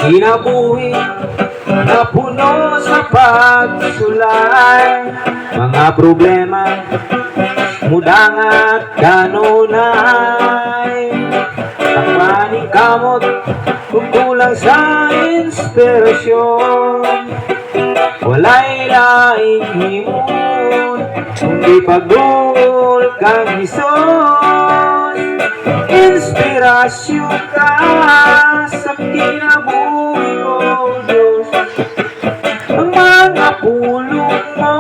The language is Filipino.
Kinabuhi na puno sa pagsulay, mga problema mudang at kanunay. Takmaning kamot kung kulang sa inspirasyon, walay laing himon kundi pagdul kang Isos. Inspirasyon ka sa kinabuhi ko, Diyos. Ang mga pulong mo